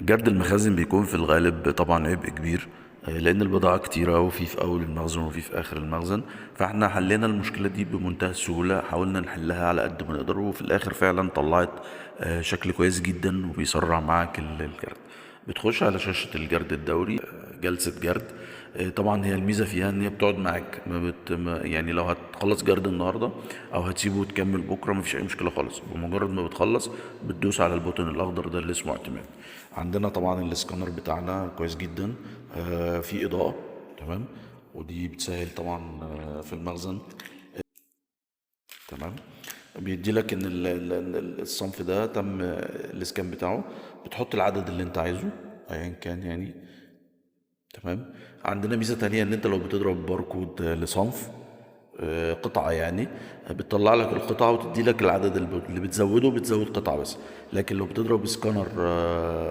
جرد المخازن بيكون في الغالب طبعا عبء كبير، لأن البضاعة كتيرة وفي أول المخزن وفي آخر المخزن. فاحنا حلينا المشكلة دي بمنتهى السهولة، حاولنا نحلها على قد ما نقدر، وفي الآخر فعلا طلعت شكل كويس جدا وبيسرع معاك الجرد. بتخش على شاشة الجرد الدوري، جلسة جرد. طبعا هي الميزة فيها ان هي بتقعد معاك، يعني لو هتخلص جرد النهاردة او هتسيبه وتكمل بكرة مفيش اي مشكلة خالص. بمجرد ما بتخلص بتدوس على البوتن الاخضر ده اللي اسمه اعتماد. عندنا طبعا الاسكانر بتاعنا كويس جدا، في اضاءة تمام، ودي بتسهل طبعا في المخزن. تمام. بيدي لك ان الصنف ده تم الاسكان بتاعه، بتحط العدد اللي انت عايزه ايا كان يعني. تمام. عندنا ميزة تانية ان انت لو بتضرب باركود لصنف قطعة يعني، بتطلع لك القطعة وتدي لك العدد اللي بتزوده، بتزود قطعة بس. لكن لو بتضرب سكانر،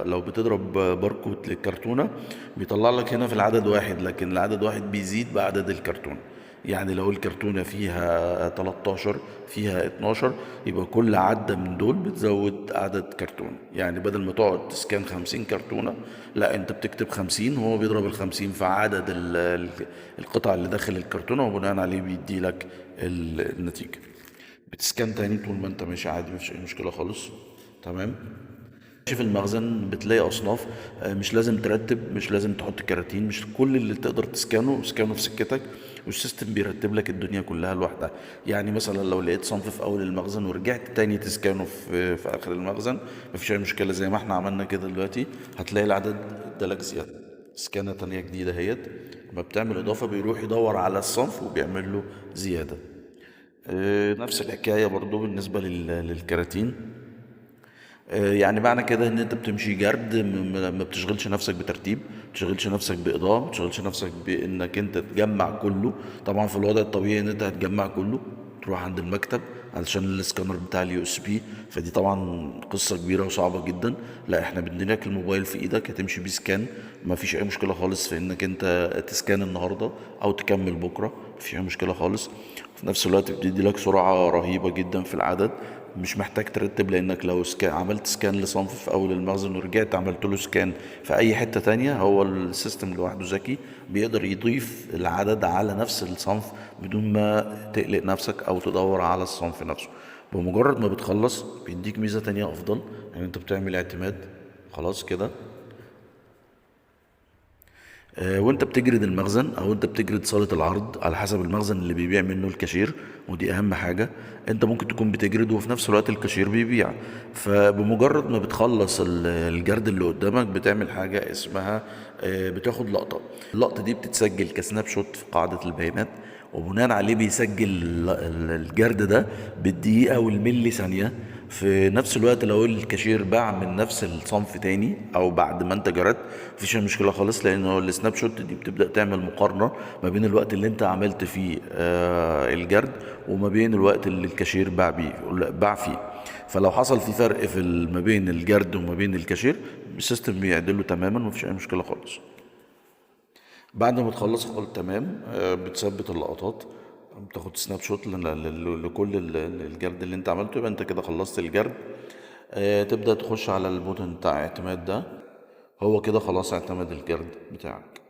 لو بتضرب باركود للكرتونة، بيطلع لك هنا في العدد واحد، لكن العدد واحد بيزيد بعدد الكرتونة. يعني لو الكرتونة فيها 13 فيها 12، يبقى كل عدة من دول بتزود عدد كرتون. يعني بدل ما تقعد تسكان 50 كرتونة، لا انت بتكتب 50 وهو بيضرب ال50 في عدد القطع اللي داخل الكرتونة، وبناء عليه بيدي لك النتيجة. بتسكان تاني طول ما انت ماشي عادي، مفيش اي مشكلة خالص. تمام. في المخزن بتلاقي اصناف، مش لازم ترتب، مش لازم تحط كراتين، مش كل اللي تقدر تسكانه اسكانه في سكتك، والسيستم بيرتب لك الدنيا كلها لوحدها. يعني مثلا لو لقيت صنف في اول المخزن ورجعت تاني تسكانه في اخر المخزن، مفيش اي مشكله، زي ما احنا عملنا كده دلوقتي. هتلاقي العدد ادالك زياده. سكانه تانية جديده اهيت، لما بتعمل اضافه بيروح يدور على الصنف وبيعمل له زياده. نفس الحكايه برضو بالنسبه للكراتين. يعني معنى كده ان انت بتمشي جرد، ما بتشغلش نفسك بترتيب، ما بتشغلش نفسك باضاءه، ما بتشغلش نفسك بانك انت تجمع كله. طبعا في الوضع الطبيعي ان انت هتجمع كله، تروح عند المكتب علشان الاسكانر بتاع اليو اس بي، فدي طبعا قصه كبيره وصعبه جدا. لا، احنا بنديلك الموبايل في ايدك هتمشي بيه سكان، ما فيش اي مشكله خالص في انك انت تسكان النهارده او تكمل بكره، ما فيش اي مشكله خالص. في نفس الوقت بتدي لك سرعه رهيبه جدا في العدد، مش محتاج ترتب، لانك لو عملت سكان لصنف في اول المخزن ورجعت عملت له سكان في اي حتة تانية، هو السيستم لوحده ذكي، بيقدر يضيف العدد على نفس الصنف بدون ما تقلق نفسك او تدور على الصنف نفسه. بمجرد ما بتخلص بيديك ميزة تانية افضل، يعني انت بتعمل اعتماد خلاص كده. وانت بتجرد المخزن او انت بتجرد صالة العرض على حسب المخزن اللي بيبيع منه الكاشير، ودي اهم حاجة. انت ممكن تكون بتجرد وفي نفس الوقت الكاشير بيبيع. فبمجرد ما بتخلص الجرد اللي قدامك بتعمل حاجة اسمها بتاخد لقطة. اللقطة دي بتتسجل كسناب شوت في قاعدة البيانات، وبناء عليه بيسجل الجرد ده بالدقيقة والملي ثانية. في نفس الوقت لو الكاشير باع من نفس الصنف تاني او بعد ما انت جردت، مفيش أي مشكله خالص، لان هو السناب شوت دي بتبدا تعمل مقارنه ما بين الوقت اللي انت عملت فيه الجرد وما بين الوقت اللي الكاشير باع فيه. فلو حصل في فرق في ما بين الجرد وما بين الكاشير، السيستم بيعدله تماما ومفيش اي مشكله خالص. بعد ما تخلص خالص تمام، بتثبت اللقطات، بتاخد سناب شوت لكل الجرد اللي انت عملته، يبقى انت كده خلصت الجرد. تبدأ تخش على البوتن بتاع اعتماد ده، هو كده خلاص اعتمد الجرد بتاعك.